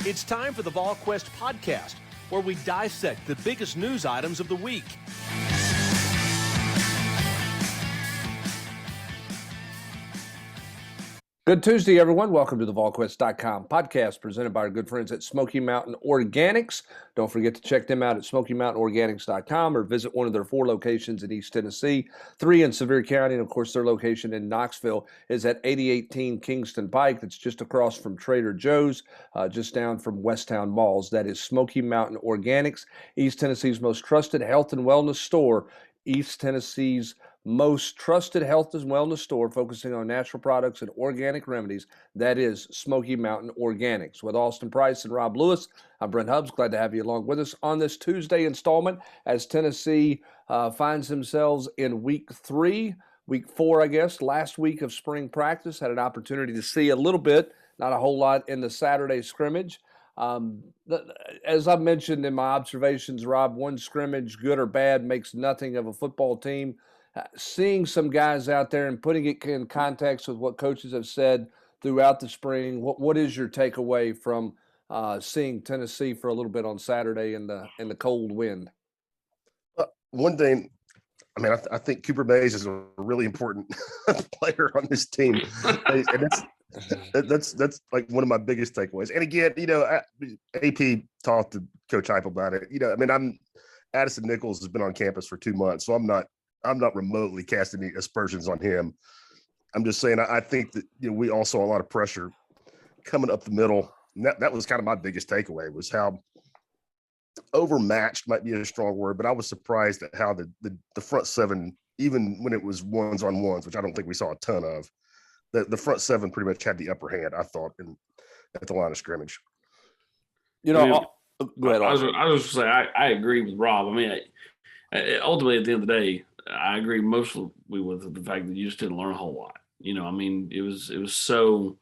It's time for the Volquest podcast, where we dissect the biggest news items of the week. Good Tuesday, everyone. Welcome to the Volquest.com podcast presented by our good friends at Smoky Mountain Organics. Don't forget to check them out at SmokyMountainOrganics.com or visit one of their 4 locations in East Tennessee, 3 in Sevier County, and of course their location in Knoxville is at 8018 Kingston Pike. That's just across from Trader Joe's, just down from Westtown Malls. That is Smoky Mountain Organics, East Tennessee's most trusted health and wellness store. East Tennessee's most trusted health and wellness store focusing on natural products and organic remedies. That is Smoky Mountain Organics. With Austin Price and Rob Lewis, I'm Brent Hubbs. Glad to have you along with us on this Tuesday installment as Tennessee finds themselves in week 4, I guess, last week of spring practice. Had an opportunity to see a little bit, not a whole lot, in the Saturday scrimmage. As I've mentioned in my observations, Rob, one scrimmage, good or bad, makes nothing of a football team. Seeing some guys out there and putting it in context with what coaches have said throughout the spring, what is your takeaway from seeing Tennessee for a little bit on Saturday in the cold wind? One thing, I think Cooper Mays is a really important player on this team, and that's like one of my biggest takeaways. And again, AP talked to Coach Hype about it. Addison Nichols has been on campus for 2 months, so I'm not remotely casting any aspersions on him. I'm just saying I think that we all saw a lot of pressure coming up the middle. And that was kind of my biggest takeaway, was how overmatched might be a strong word, but I was surprised at how the front seven, even when it was ones on ones, which I don't think we saw a ton of, the front seven pretty much had the upper hand, I thought, at the line of scrimmage. Go ahead. I was just going to say I agree with Rob. Ultimately, at the end of the day, I agree mostly with the fact that you just didn't learn a whole lot. It was so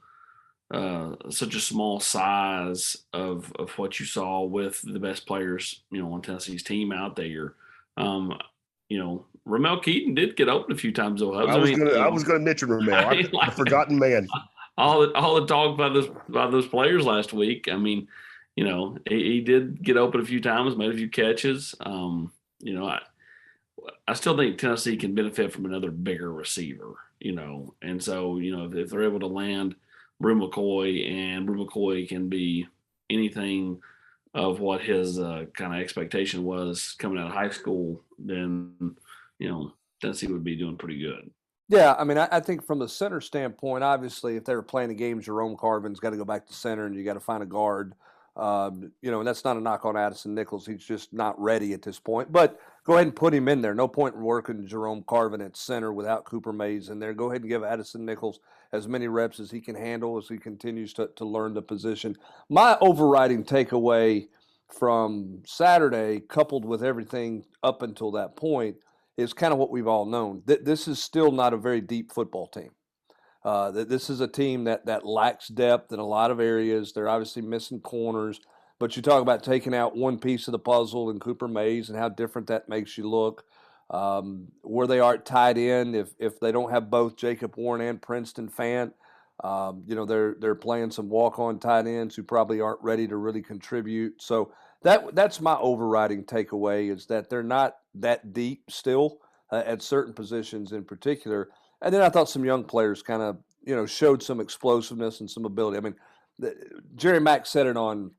such a small size of what you saw with the best players, on Tennessee's team out there. Ramel Keaton did get open a few times though. I was going to mention Ramel, the forgotten man. All the talk about those players last week. He did get open a few times, made a few catches. I still think Tennessee can benefit from another bigger receiver, and so, if they're able to land Brew McCoy, and Brew McCoy can be anything of what his kind of expectation was coming out of high school, then, Tennessee would be doing pretty good. Yeah, I think from the center standpoint, obviously, if they were playing the game, Jerome Carvin's got to go back to center, and you got to find a guard. And that's not a knock on Addison Nichols. He's just not ready at this point. But go ahead and put him in there. No point in working Jerome Carvin at center without Cooper Mays in there. Go ahead and give Addison Nichols as many reps as he can handle as he continues to learn the position. My overriding takeaway from Saturday, coupled with everything up until that point, is kind of what we've all known. This is still not a very deep football team. This is a team that lacks depth in a lot of areas. They're obviously missing corners, but you talk about taking out one piece of the puzzle in Cooper Mays and how different that makes you look. Where they are at tight end, if they don't have both Jacob Warren and Princeton Fant, they're playing some walk-on tight ends who probably aren't ready to really contribute. So that's my overriding takeaway, is that they're not that deep still at certain positions in particular. And then I thought some young players kind of, showed some explosiveness and some ability. Jerry Mack said it on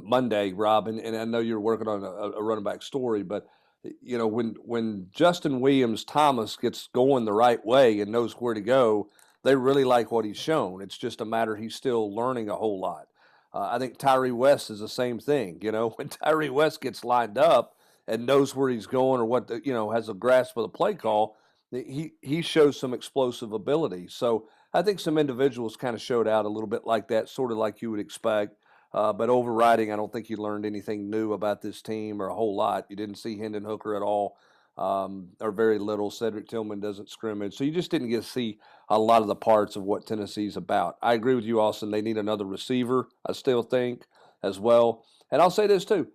Monday, Rob, and I know you're working on a running back story, but, when Justin Williams-Thomas gets going the right way and knows where to go, they really like what he's shown. It's just a matter he's still learning a whole lot. I think Tyree West is the same thing. When Tyree West gets lined up and knows where he's going or has a grasp of the play call, he shows some explosive ability. So I think some individuals kind of showed out a little bit like that, sort of like you would expect. But overriding, I don't think you learned anything new about this team or a whole lot. You didn't see Hendon Hooker at all, or very little. Cedric Tillman doesn't scrimmage. So you just didn't get to see a lot of the parts of what Tennessee's about. I agree with you, Austin. They need another receiver, I still think, as well. And I'll say this too.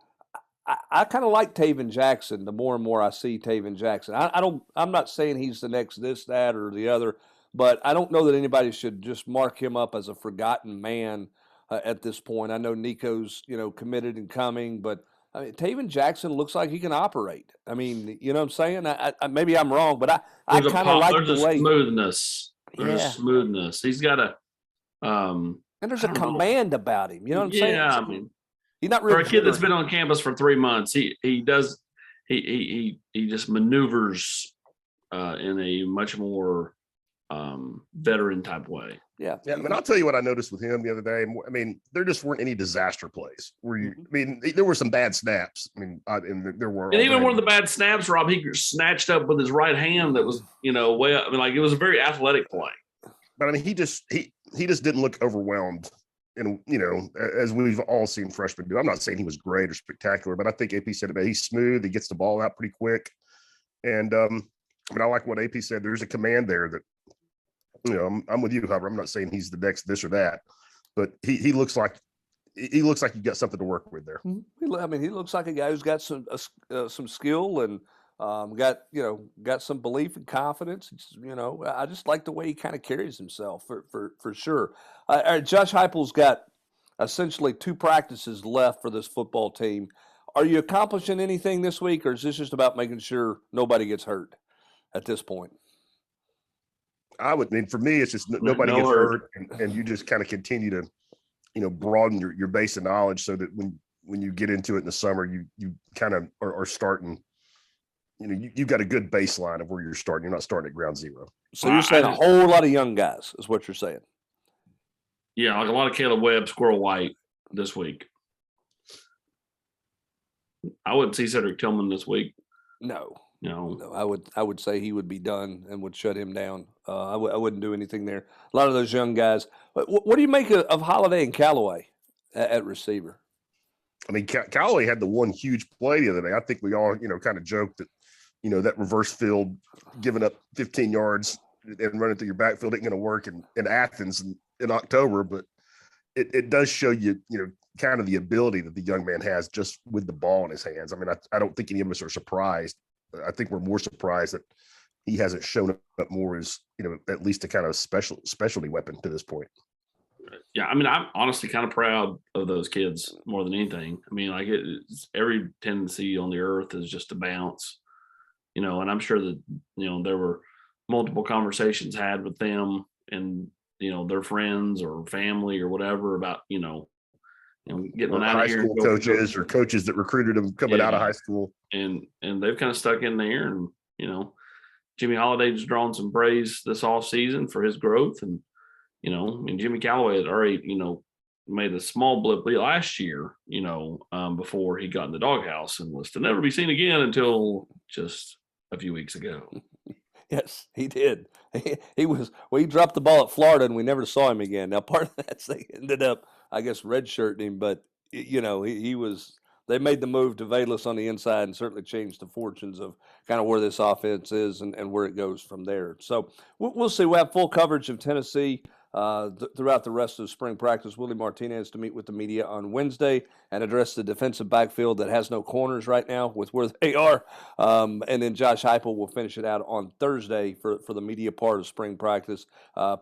I kind of like Taven Jackson the more and more I see Taven Jackson. I'm not saying he's the next this, that, or the other, but I don't know that anybody should just mark him up as a forgotten man at this point. I know Nico's, committed and coming, but I mean, Taven Jackson looks like he can operate. I mean, you know what I'm saying? Maybe I'm wrong, but I kind of like the way. Smoothness. There's a Yeah. smoothness. He's got a And there's a command about him. You know what I'm saying? Yeah, I mean, he's not for really a kid that's been on campus for 3 months, he just maneuvers in a much more veteran type way. Yeah. Yeah. I mean, I'll tell you what I noticed with him the other day. I mean, there just weren't any disaster plays where I mean, there were some bad snaps. I mean, and there were. And even one of the bad snaps, Rob, he snatched up with his right hand that was, way up. I mean, like it was a very athletic play. But I mean, he just didn't look overwhelmed. And, as we've all seen freshmen do. I'm not saying he was great or spectacular, but I think AP said about he's smooth. He gets the ball out pretty quick. And, I mean, I like what AP said. There's a command there that, I'm with you, Hubbard. I'm not saying he's the next this or that, but he looks like you got something to work with there. I mean, he looks like a guy who's got some skill and got some belief and confidence. I just like the way he kind of carries himself for sure. All right, Josh Heupel's got essentially 2 practices left for this football team. Are you accomplishing anything this week, or is this just about making sure nobody gets hurt at this point? For me, it's just nobody gets hurt, and you just kind of continue to, broaden your base of knowledge so that when you get into it in the summer, you kind of are starting. You've got a good baseline of where you're starting. You're not starting at ground zero. So you're saying a whole lot of young guys is what you're saying. Yeah, like a lot of Caleb Webb, Squirrel White this week. I wouldn't see Cedric Tillman this week. No. No, I would say he would be done and would shut him down. I wouldn't do anything there. A lot of those young guys. What do you make of Holiday and Callaway at receiver? I mean, Callaway had the one huge play the other day. I think we all, kind of joked that, that reverse field, giving up 15 yards and running through your backfield ain't going to work in Athens in October. But it does show you, kind of the ability that the young man has just with the ball in his hands. I mean, I don't think any of us are surprised. I think we're more surprised that he hasn't shown up more as, at least a kind of specialty weapon to this point. Yeah, I mean, I'm honestly kind of proud of those kids more than anything. I mean, like every tendency on the earth is just to bounce, and I'm sure that, there were multiple conversations had with them and, their friends or family or whatever about, getting them out of here. High school coaches or coaches that recruited them coming out of high school. And they've kind of stuck in there. And, Jimmy Holiday's drawn some praise this off season for his growth. And, Jimmy Callaway had already, made a small blip last year, before he got in the doghouse and was to never be seen again until just a few weeks ago. Yes, he did. He dropped the ball at Florida and we never saw him again. Now, part of that, they ended up, I guess, redshirting him, but, they made the move to Valus on the inside and certainly changed the fortunes of kind of where this offense is and where it goes from there. So we'll see. We'll have full coverage of Tennessee throughout the rest of spring practice. Willie Martinez to meet with the media on Wednesday and address the defensive backfield that has no corners right now with where they are. And then Josh Heupel will finish it out on Thursday for the media part of spring practice,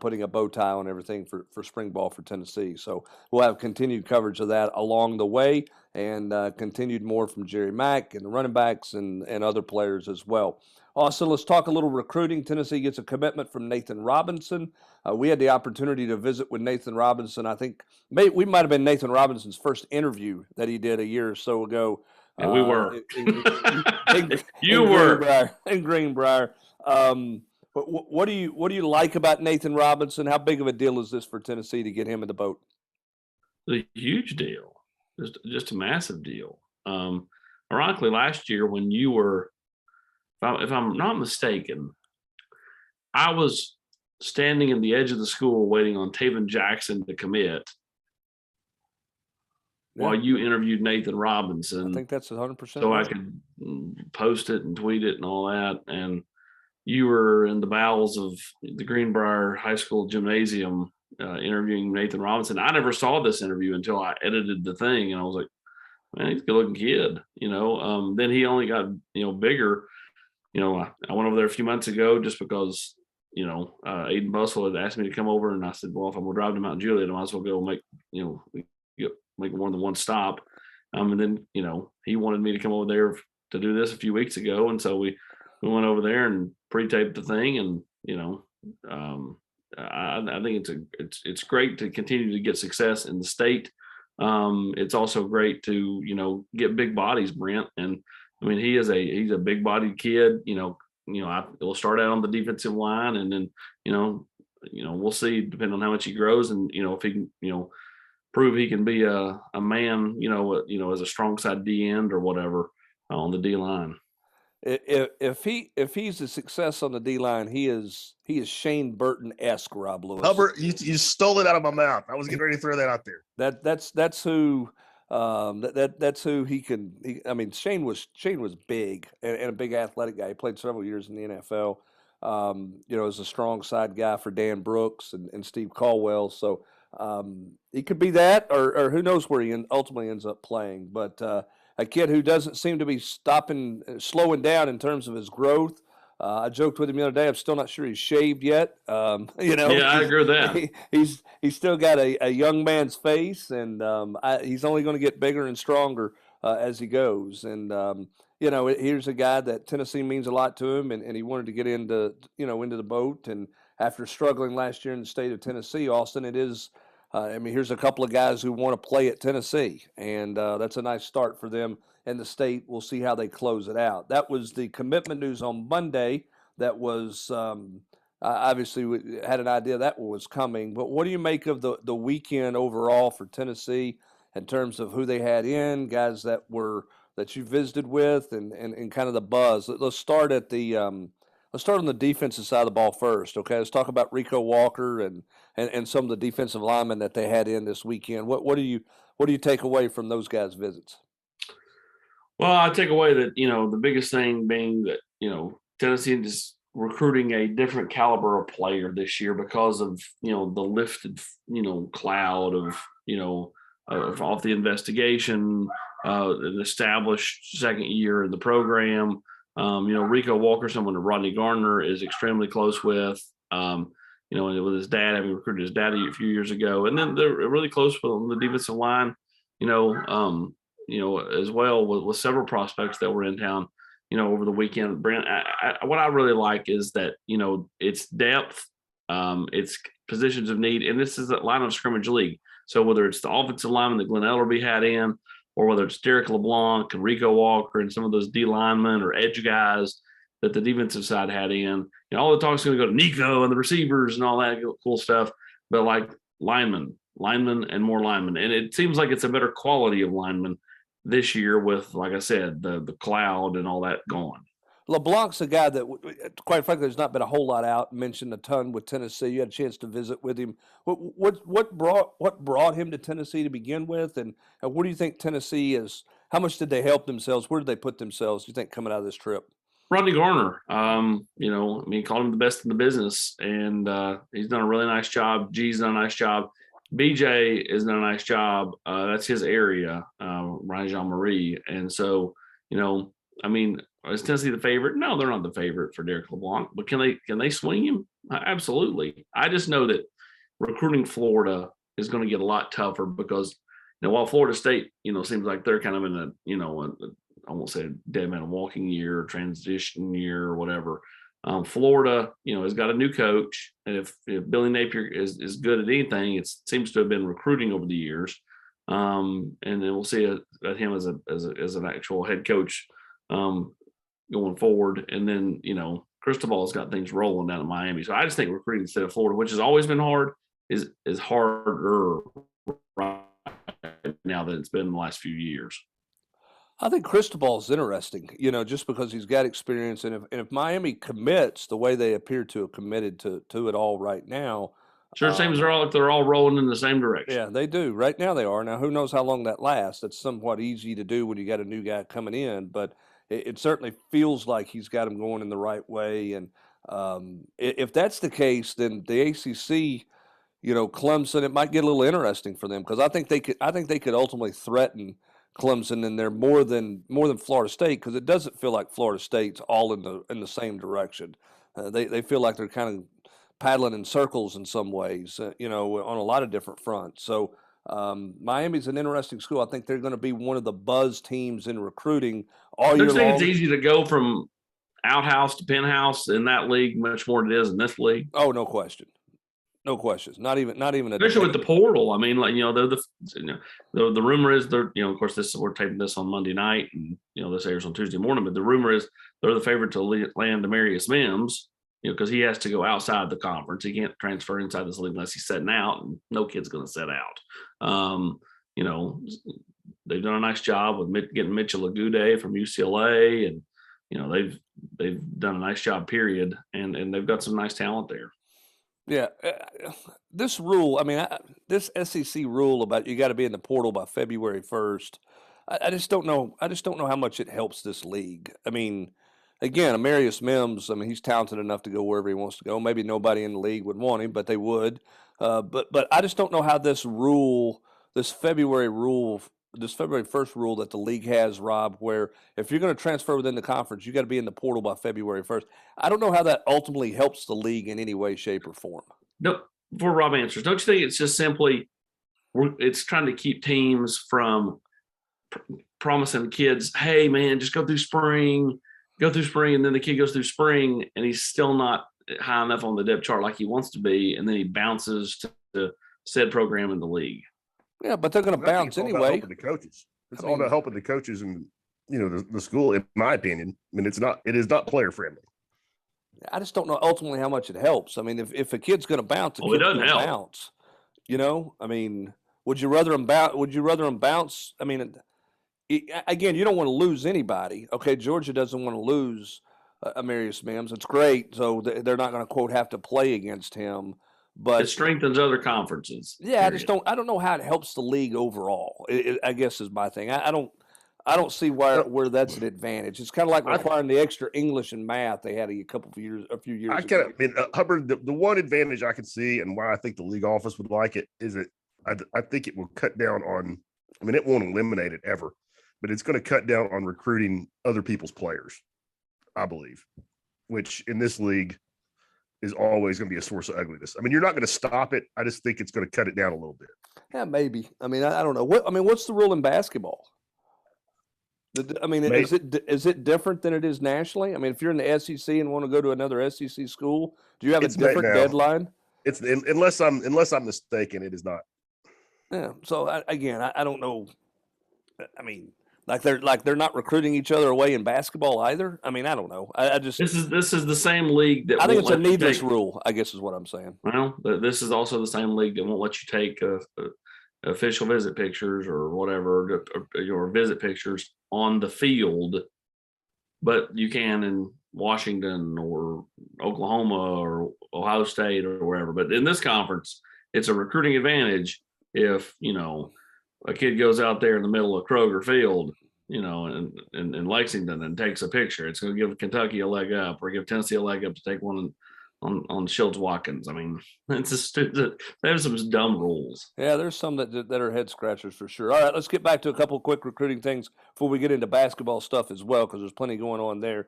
putting a bow tie on everything for spring ball for Tennessee. So we'll have continued coverage of that along the way and continued more from Jerry Mack and the running backs and other players as well. Also, let's talk a little recruiting. Tennessee gets a commitment from Nathan Robinson. We had the opportunity to visit with Nathan Robinson. I think we might have been Nathan Robinson's first interview that he did a year or so ago. And we were. You were. In Greenbrier. What do you like about Nathan Robinson? How big of a deal is this for Tennessee to get him in the boat? A huge deal. Just a massive deal. Ironically, last year when you were, if I'm not mistaken, I was standing in the edge of the school waiting on Taven Jackson to commit while you interviewed Nathan Robinson. I think that's 100%. So I could post it and tweet it and all that. And you were in the bowels of the Greenbrier High School gymnasium interviewing Nathan Robinson. I never saw this interview until I edited the thing, and I was like, man, he's a good-looking kid, Then he only got, bigger. I went over there a few months ago just because Aiden Bustle had asked me to come over, and I said, well, if I'm going to drive to Mount Juliet, I might as well go make more than one stop. And then, he wanted me to come over there to do this a few weeks ago. And so we went over there and pre-taped the thing. And, I think it's great to continue to get success in the state. It's also great to, get big bodies, Brent. And I mean, he's a big bodied kid, we'll start out on the defensive line, and then, we'll see, depending on how much he grows, and, if he can, prove he can be a man, as a strong side D end or whatever on the D line. If he's a success on the D line, he is Shane Burton-esque, Rob Lewis. Hubbard, you stole it out of my mouth. I was getting ready to throw that out there. That's who. That's who he can. Shane was big and a big athletic guy. He played several years in the NFL. As a strong side guy for Dan Brooks and Steve Caldwell. So he could be that, or who knows where he ultimately ends up playing. But a kid who doesn't seem to be slowing down in terms of his growth. I joked with him the other day. I'm still not sure he's shaved yet. Yeah, I agree with that. He's still got a young man's face, and he's only going to get bigger and stronger as he goes. And here's a guy that Tennessee means a lot to him, and he wanted to get into the boat. And after struggling last year in the state of Tennessee, Austin, it is. Here's a couple of guys who want to play at Tennessee, and that's a nice start for them in the state. We'll see how they close it out. That was the commitment news on Monday. That was obviously we had an idea that was coming. But what do you make of the weekend overall for Tennessee in terms of who they had in, guys that you visited with, and kind of the buzz? Let's start at the let's start on the defensive side of the ball first. Okay, let's talk about Rico Walker and some of the defensive linemen that they had in this weekend. What do you take away from those guys' visits? Well, I take away that, the biggest thing being that, Tennessee is recruiting a different caliber of player this year because of, the lifted, cloud of, off the investigation, an established second year in the program. Rico Walker, someone that Rodney Garner is extremely close with, with his dad, having recruited his daddy a few years ago. And then they're really close on the defensive line, as well with several prospects that were in town, over the weekend. Brent, what I really like is that, it's depth, it's positions of need, and this is a line of scrimmage league. So whether it's the offensive lineman that Glenn Ellerby had in, or whether it's Derek LeBlanc and Rico Walker and some of those D linemen or edge guys that the defensive side had in, all the talk's going to go to Nico and the receivers and all that cool stuff. But like linemen and more linemen. And it seems like it's a better quality of linemen this year with, like I said, the cloud and all that gone. LeBlanc's a guy that, quite frankly, there's not been a whole lot out, mentioned a ton with Tennessee. You had a chance to visit with him. What brought him to Tennessee to begin with, and what do you think Tennessee is? How much did they help themselves? Where did they put themselves, do you think, coming out of this trip? Rodney Garner, called him the best in the business, and he's done a really nice job. G's done a nice job. BJ has done a nice job. That's his area, Ryan Jean-Marie. And so, is Tennessee the favorite? No, they're not the favorite for Derek LeBlanc, but can they swing him? Absolutely. I just know that recruiting Florida is going to get a lot tougher because, while Florida State, seems like they're kind of in I won't say a dead man walking year or transition year or whatever. Florida, has got a new coach, and if Billy Napier is good at anything, it seems to have been recruiting over the years. And then we'll see him as an actual head coach going forward. And then, Cristobal's got things rolling down in Miami. So I just think recruiting instead of Florida, which has always been hard, is harder right now than it's been in the last few years. I think Cristobal is interesting, just because he's got experience. And if Miami commits the way they appear to have committed to it all right now. Sure seems they're all rolling in the same direction. Yeah, they do. Right now they are. Now, who knows how long that lasts? It's somewhat easy to do when you got a new guy coming in, but it certainly feels like he's got him going in the right way. And if that's the case, then the ACC, Clemson, it might get a little interesting for them, because I think they could ultimately threaten Clemson in there more than Florida State, because it doesn't feel like Florida State's all in the same direction. They feel like they're kind of paddling in circles in some ways, on a lot of different fronts. So Miami's an interesting school. I think they're going to be one of the buzz teams in recruiting all year Don't you think long. it's easy to go from outhouse to penthouse in that league much more than it is in this league? Oh, no question. No questions. Not even a Especially with debate. the portal. I mean, they're the rumor is they're, of course, we're taping this on Monday night, and this airs on Tuesday morning. But the rumor is they're the favorite to land Demarius Mims, because he has to go outside the conference. He can't transfer inside this league unless he's setting out, and no kid's going to set out. They've done a nice job with getting Mitchell Agude from UCLA, and they've done a nice job. Period, and they've got some nice talent there. Yeah, this rule. I mean, this SEC rule about you got to be in the portal by February 1st. I just don't know. I just don't know how much it helps this league. I mean, again, Amarius Mims. I mean, he's talented enough to go wherever he wants to go. Maybe nobody in the league would want him, but they would. But I just don't know how this rule, this February 1st rule that the league has, Rob, where if you're going to transfer within the conference, you got to be in the portal by February 1st. I don't know how that ultimately helps the league in any way, shape, or form. No, before Rob answers, don't you think it's just simply it's trying to keep teams from promising kids, hey, man, just go through spring, and then the kid goes through spring, and he's still not high enough on the depth chart like he wants to be, and then he bounces to the said program in the league. Yeah, but they're going to bounce anyway. The coaches. It's all about helping the coaches and the school. In my opinion, I mean, it is not player friendly. I just don't know ultimately how much it helps. I mean, if a kid's going to bounce, it doesn't help. Bounce. I mean, would you rather him bounce? Would you rather him bounce? I mean, again, you don't want to lose anybody. Okay, Georgia doesn't want to lose Amarius Mims. It's great, so they're not going to quote have to play against him. But it strengthens other conferences. Yeah, period. I don't know how it helps the league overall. I guess is my thing. I don't see where that's an advantage. It's kind of like requiring the extra English and math they had a few years ago. Hubbard, the one advantage I can see and why I think the league office would like it is that I think it will cut down on. I mean, it won't eliminate it ever, but it's going to cut down on recruiting other people's players, I believe, which in this league is always going to be a source of ugliness. I mean, you're not going to stop it. I just think it's going to cut it down a little bit. Yeah, maybe. I mean, I don't know. What's the rule in basketball? Is it different than it is nationally? I mean, if you're in the SEC and want to go to another SEC school, do you have a different deadline? It's unless I'm mistaken, it is not. Yeah. So I don't know. I mean, they're not recruiting each other away in basketball either. I mean, I don't know. I just this is the same league that I think it's a needless rule, I guess is what I'm saying. Well, this is also the same league that won't let you take official visit pictures or whatever, or visit pictures on the field, but you can in Washington or Oklahoma or Ohio State or wherever. But in this conference, it's a recruiting advantage if a kid goes out there in the middle of Kroger Field, in Lexington and takes a picture. It's going to give Kentucky a leg up or give Tennessee a leg up to take one on Shields Watkins. I mean, they have some dumb rules. Yeah, there's some that are head scratchers for sure. All right, let's get back to a couple of quick recruiting things before we get into basketball stuff as well, because there's plenty going on there.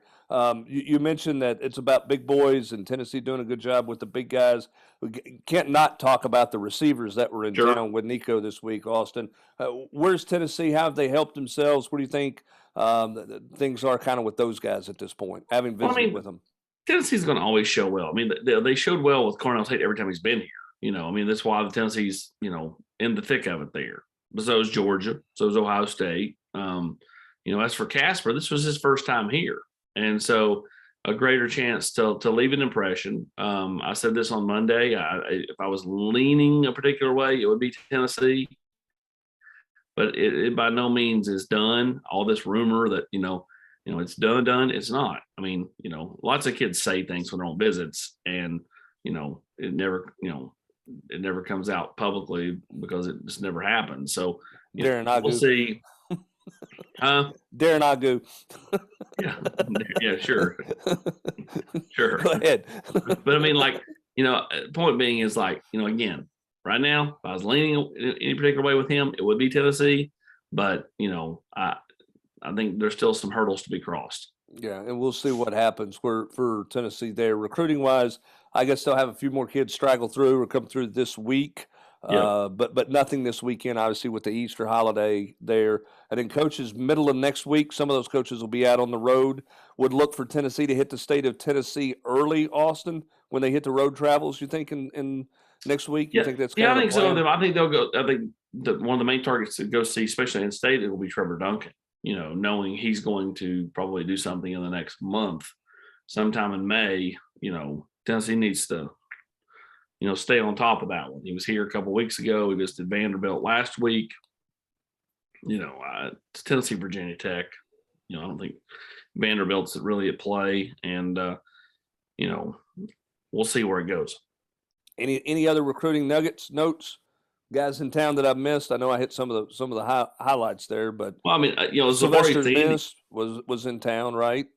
You mentioned that it's about big boys and Tennessee doing a good job with the big guys. We can't not talk about the receivers that were in town with Nico this week, Austin. Where's Tennessee? How have they helped themselves? What do you think things are kind of with those guys at this point, having visited with them? Tennessee's going to always show well. I mean, they showed well with Cornell Tate every time he's been here. I mean, that's why the Tennessee's, in the thick of it there. But so is Georgia. So is Ohio State. As for Casper, this was his first time here. And so a greater chance to leave an impression. I said this on Monday. If I was leaning a particular way, it would be Tennessee. But it by no means is done. All this rumor that, it's done. It's not. I mean, lots of kids say things when they're on visits, and it never comes out publicly because it just never happens. So we'll see. Huh? Darren Agu. Yeah, sure. Go ahead. But I mean, point being is again, right now, if I was leaning any particular way with him, it would be Tennessee. But I think there's still some hurdles to be crossed. Yeah, and we'll see what happens for Tennessee there. Recruiting-wise, I guess they'll have a few more kids straggle through or come through this week. But nothing this weekend, obviously, with the Easter holiday there. And then coaches, middle of next week, some of those coaches will be out on the road. Would look for Tennessee to hit the state of Tennessee early, Austin, when they hit the road travels, you think, in next week? You think that's kind of I think plan? so. I think they'll go. I think one of the main targets to go see, especially in state, it will be Trevor Duncan. Knowing he's going to probably do something in the next month, sometime in May. Tennessee needs to, stay on top of that one. He was here a couple of weeks ago. He visited Vanderbilt last week. It's Tennessee, Virginia Tech. I don't think Vanderbilt's really at play, and we'll see where it goes. Any other recruiting notes, guys in town that I've missed? I know I hit some of the highlights there, but Sylvester Smith was in town, right?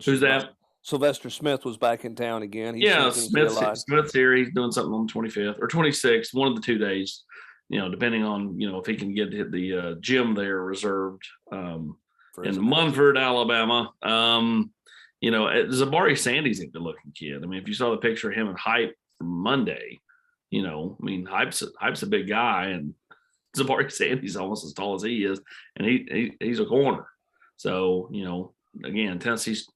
Who's that? Sylvester Smith was back in town again. Smith's here. He's doing something on the 25th or 26th, one of the 2 days. Depending on if he can get the gym there reserved in Munford, Alabama. Zabari Sandy's a good-looking kid. I mean, if you saw the picture of him and Hype from Monday, Hype's a big guy, and Zabari Sandy's almost as tall as he is, and he's a corner. So again, Tennessee's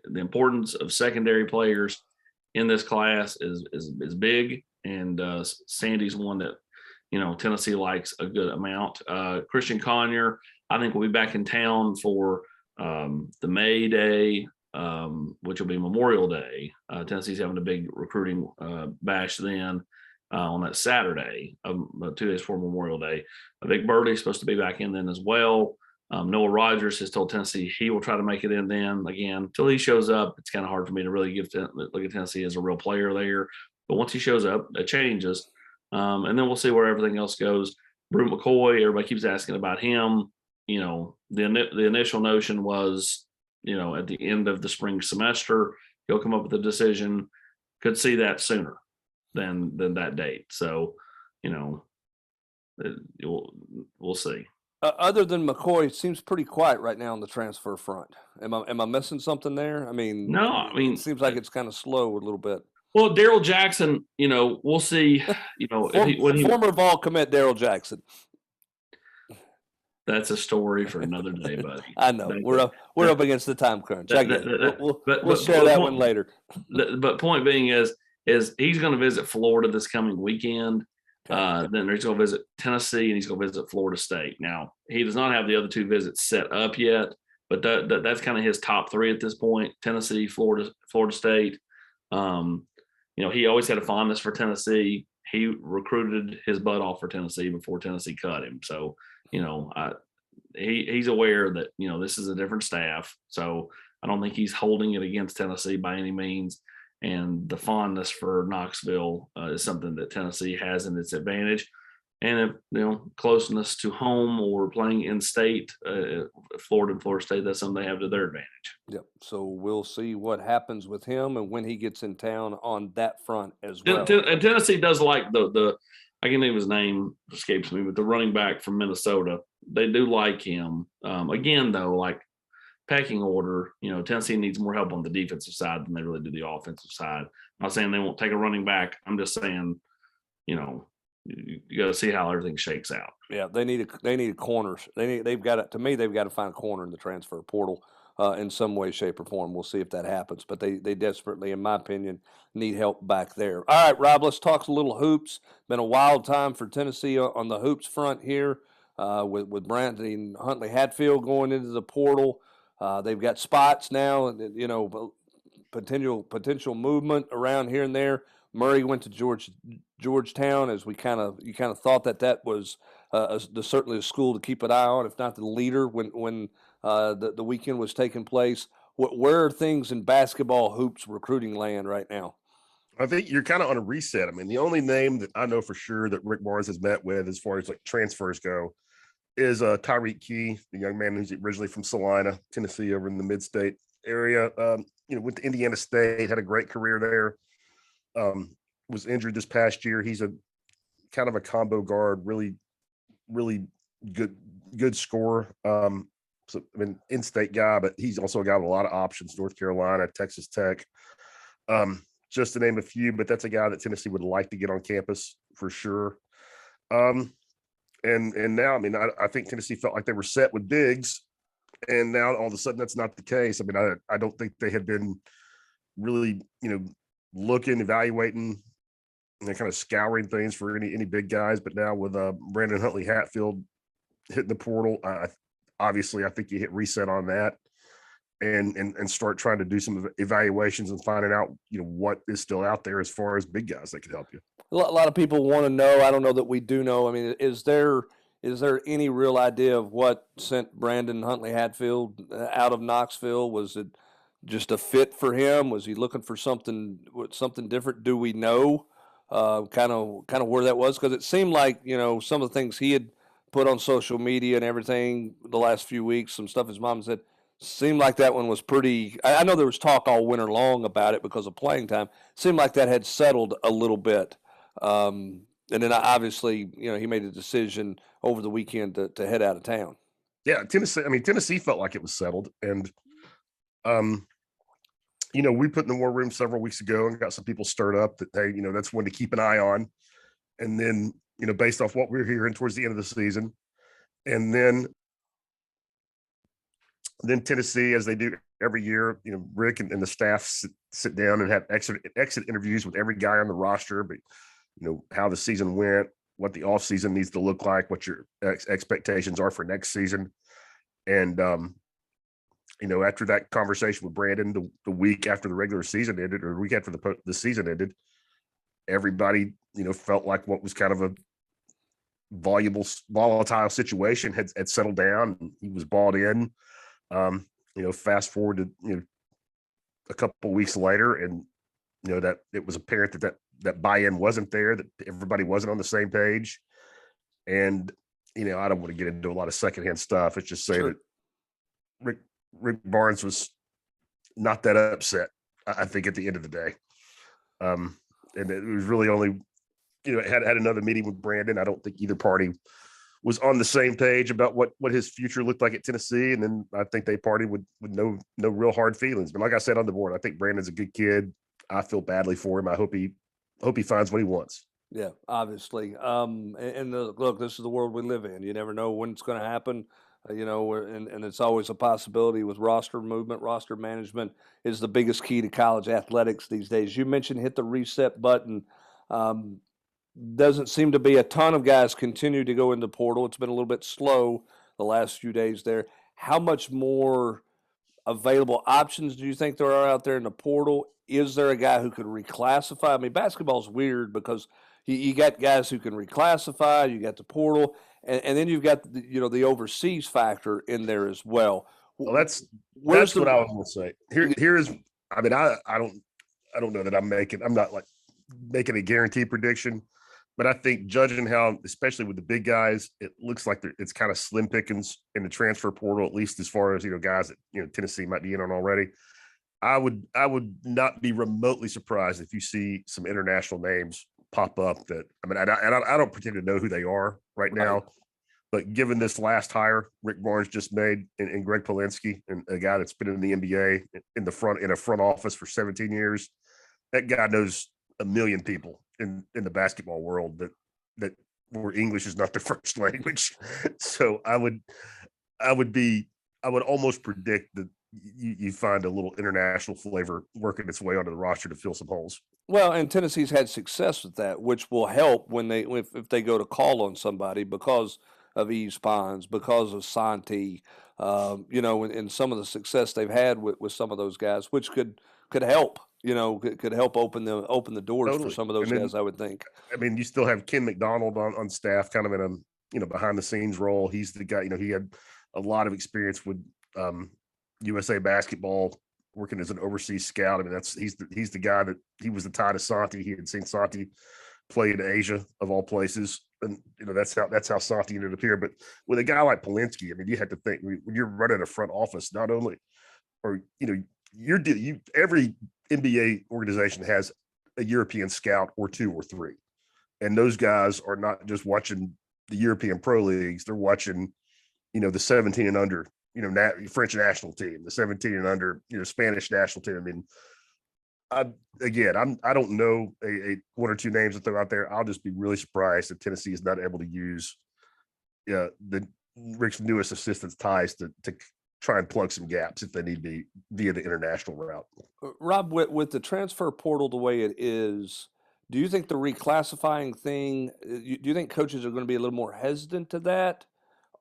the importance of secondary players in this class is big, and Sandy's one that Tennessee likes a good amount. Christian Conyer, I think, will be back in town for the May Day, which will be Memorial Day. Tennessee's having a big recruiting bash then on that Saturday, 2 days before Memorial Day. Vic Burley's supposed to be back in then as well. Noah Rogers has told Tennessee he will try to make it in then. Again, until he shows up, it's kind of hard for me to really look at Tennessee as a real player there. But once he shows up, it changes. And then we'll see where everything else goes. Brew McCoy, everybody keeps asking about him. The initial notion was, at the end of the spring semester, he'll come up with a decision. Could see that sooner than that date. So, we'll see. Other than McCoy, it seems pretty quiet right now on the transfer front. Am I missing something there? No. It seems like it's kind of slow a little bit. Well, Daryl Jackson, we'll see. Former Vol commit Daryl Jackson. That's a story for another day, buddy. I know we're up against the time crunch. I get it. We'll share that one later. But point being is he's going to visit Florida this coming weekend. Then he's going to visit Tennessee, and he's going to visit Florida State. Now, he does not have the other 2 visits set up yet, but that's kind of his top 3 at this point: Tennessee, Florida State. He always had a fondness for Tennessee. He recruited his butt off for Tennessee before Tennessee cut him. So, he's aware that, this is a different staff. So I don't think he's holding it against Tennessee by any means. And the fondness for Knoxville is something that Tennessee has in its advantage. And if, closeness to home or playing in state, Florida and Florida State, that's something they have to their advantage. Yep. So we'll see what happens with him and when he gets in town on that front as well. And Tennessee does like the I can't think of his name, escapes me, but the running back from Minnesota, they do like him. Again, though, like pecking order, Tennessee needs more help on the defensive side than they really do the offensive side. I'm not saying they won't take a running back. I'm just saying, you got to see how everything shakes out. Yeah, they need corners. They've got to find a corner in the transfer portal in some way, shape, or form. We'll see if that happens. But they desperately, in my opinion, need help back there. All right, Rob, let's talk a little hoops. Been a wild time for Tennessee on the hoops front here with Brandon Huntley Hatfield going into the portal. They've got spots now, potential movement around here and there. Murray went to Georgetown, as you kind of thought that was certainly a school to keep an eye on, if not the leader when the weekend was taking place. Where are things in basketball hoops recruiting land right now? I think you're kind of on a reset. The only name that I know for sure that Rick Barnes has met with as far as like transfers go is Tyreek Key, the young man who's originally from Salina, Tennessee, over in the mid-state area. Went to Indiana State, had a great career there. Was injured this past year. He's a kind of a combo guard, really, really good scorer. In-state guy, but he's also got a lot of options. North Carolina, Texas Tech. just to name a few, but that's a guy that Tennessee would like to get on campus for sure. And now, I mean, I think Tennessee felt like they were set with bigs, and now all of a sudden that's not the case. I mean, I don't think they had been really, looking, evaluating, and kind of scouring things for any big guys. But now with Brandon Huntley Hatfield hitting the portal, obviously I think you hit reset on that and start trying to do some evaluations and finding out, what is still out there as far as big guys that could help you. A lot of people want to know. I don't know that we do know. I mean, is there any real idea of what sent Brandon Huntley Hatfield out of Knoxville? Was it just a fit for him? Was he looking for something different? Do we know kind of where that was? Because it seemed like, some of the things he had put on social media and everything the last few weeks, some stuff his mom said, seemed like that one was pretty. I know there was talk all winter long about it because of playing time. Seemed like that had settled a little bit. And then obviously, he made a decision over the weekend to head out of town. Yeah, Tennessee felt like it was settled. And, we put in the war room several weeks ago and got some people stirred up that, hey, that's one to keep an eye on. And then, based off what we were hearing towards the end of the season. And then Tennessee, as they do every year, Rick and the staff sit down and have exit interviews with every guy on the roster, but how the season went, what the offseason needs to look like, what your expectations are for next season. And, after that conversation with Brandon, the week after the regular season ended, or the week after the season ended, everybody, felt like what was kind of a volatile situation had settled down. And he was bought in. Fast forward to, a couple of weeks later, and, that it was apparent that buy-in wasn't there, that everybody wasn't on the same page. And, I don't want to get into a lot of secondhand stuff. It's just saying that Rick Barnes was not that upset, I think, at the end of the day. And it was really only, had another meeting with Brandon. I don't think either party was on the same page about what his future looked like at Tennessee. And then I think they partied with no real hard feelings. But like I said on the board, I think Brandon's a good kid. I feel badly for him. I hope he finds what he wants. Yeah, obviously. Look, this is the world we live in. You never know when it's going to happen. And it's always a possibility with roster movement. Roster management is the biggest key to college athletics these days. You mentioned hit the reset button. Doesn't seem to be a ton of guys continue to go into portal. It's been a little bit slow the last few days there. How much more available options do you think there are out there in the portal? Is there a guy who could reclassify? I mean, basketball's weird because you got guys who can reclassify. You got the portal, and then you've got the overseas factor in there as well. Well, that's what I was going to say. Here's, I mean, I don't know that I'm not like making a guaranteed prediction, but I think judging how, especially with the big guys, it looks like it's kind of slim pickings in the transfer portal, at least as far as guys that Tennessee might be in on already. I would not be remotely surprised if you see some international names pop up that, I mean, I don't pretend to know who they are right now, but given this last hire Rick Barnes just made in Greg Polinsky, and a guy that's been in the NBA in a front office for 17 years, that guy knows a million people in the basketball world that where English is not their first language. So I would almost predict that you find a little international flavor working its way onto the roster to fill some holes. Well, and Tennessee's had success with that, which will help when if they go to call on somebody because of Yves Pons, because of Santi, and some of the success they've had with some of those guys, which could help, could help open the doors totally. For some of those guys, I would think. I mean, you still have Ken McDonald on staff, kind of in a behind the scenes role. He's the guy, he had a lot of experience with USA basketball, working as an overseas scout. I mean, he's the guy that he was the tie to Santi. He had seen Santi play in Asia of all places, and that's how Santi ended up here. But with a guy like Polinsky, I mean, you have to think when you're running a front office, not only, or every NBA organization has a European scout or two or three, and those guys are not just watching the European pro leagues; they're watching, the 17 and under. French national team, the 17 and under, Spanish national team. I mean, I don't know a one or two names to throw out there. I'll just be really surprised if Tennessee is not able to use the Rick's newest assistant's ties to try and plug some gaps if they need to be via the international route. Rob, with the transfer portal the way it is, do you think the reclassifying thing, do you think coaches are going to be a little more hesitant to that?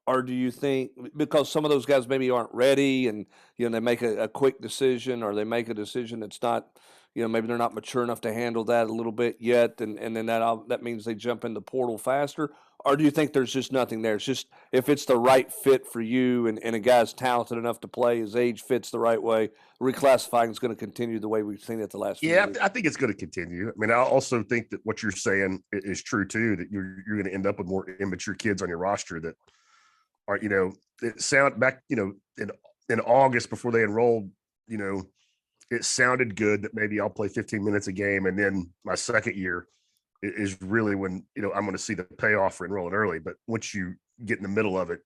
Or do you think because some of those guys maybe aren't ready and, they make a quick decision or they make a decision that's not, maybe they're not mature enough to handle that a little bit yet, and then that means they jump in the portal faster? Or do you think there's just nothing there? It's just if it's the right fit for you and a guy's talented enough to play, his age fits the right way, reclassifying is going to continue the way we've seen it the last few years. I think it's going to continue. I mean, I also think that what you're saying is true too, that you're going to end up with more immature kids on your roster that are, it sound back, in August before they enrolled, it sounded good that maybe I'll play 15 minutes a game. And then my second year is really when, I'm going to see the payoff for enrolling early. But once you get in the middle of it,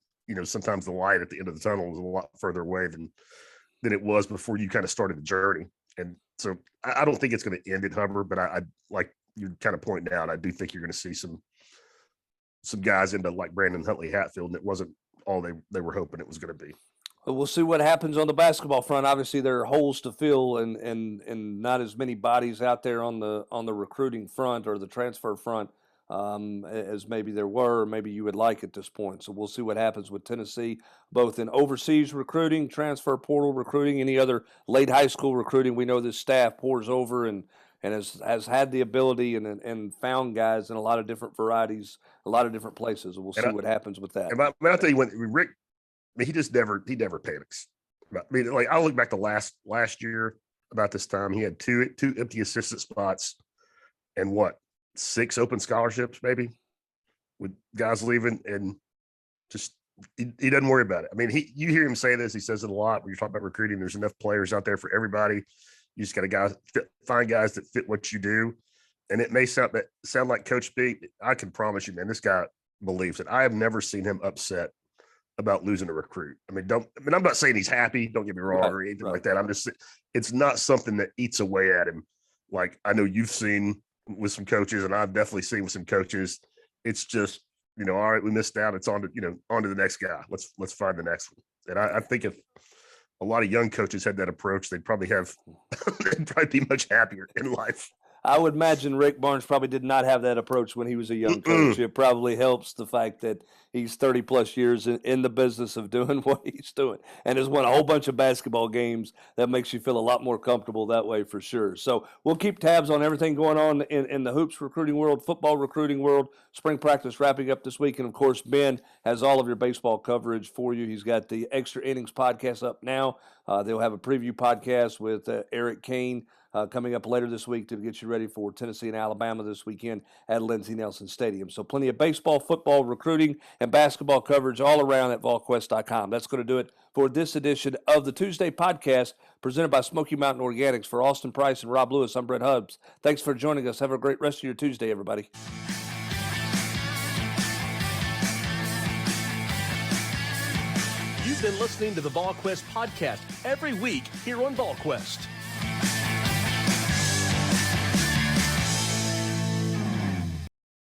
sometimes the light at the end of the tunnel is a lot further away than it was before you kind of started the journey. And so I don't think it's going to end at Hubbard, but I like you're kind of pointing out, I do think you're going to see some guys into like Brandon Huntley Hatfield, and it wasn't all they were hoping it was going to be. We'll see what happens on the basketball front. Obviously, there are holes to fill, and not as many bodies out there on the recruiting front or the transfer front as maybe there were, or maybe you would like at this point. So we'll see what happens with Tennessee, both in overseas recruiting, transfer portal recruiting, any other late high school recruiting. We know this staff pours over and has had the ability and found guys in a lot of different varieties, a lot of different places. We'll see what happens with that. And I'll tell you, when Rick, he never panics. I mean, like I look back to last year about this time, he had two empty assistant spots and 6 open scholarships maybe with guys leaving, and just he doesn't worry about it. I mean, you hear him say this, he says it a lot when you're talking about recruiting. There's enough players out there for everybody. You just got to find guys that fit what you do. And it may sound like Coach B. I can promise you, man, this guy believes it. I have never seen him upset about losing a recruit. I mean, I'm not saying he's happy, don't get me wrong, or anything like that. I'm just, it's not something that eats away at him. Like I know you've seen with some coaches, and I've definitely seen with some coaches. It's just, all right, we missed out. It's on to the next guy. Let's find the next one. And I think if a lot of young coaches had that approach, they'd probably be much happier in life. I would imagine Rick Barnes probably did not have that approach when he was a young coach. It probably helps the fact that he's 30 plus years in the business of doing what he's doing and has won a whole bunch of basketball games. That makes you feel a lot more comfortable that way for sure. So we'll keep tabs on everything going on in the hoops recruiting world, football recruiting world, spring practice wrapping up this week. And of course, Ben has all of your baseball coverage for you. He's got the Extra Innings podcast up now. They'll have a preview podcast with Eric Kane coming up later this week to get you ready for Tennessee and Alabama this weekend at Lindsey Nelson Stadium. So plenty of baseball, football, recruiting, and basketball coverage all around at Volquest.com. That's going to do it for this edition of the Tuesday podcast presented by Smoky Mountain Organics. For Austin Price and Rob Lewis, I'm Brett Hubbs. Thanks for joining us. Have a great rest of your Tuesday, everybody. You've been listening to the Volquest podcast every week here on Volquest.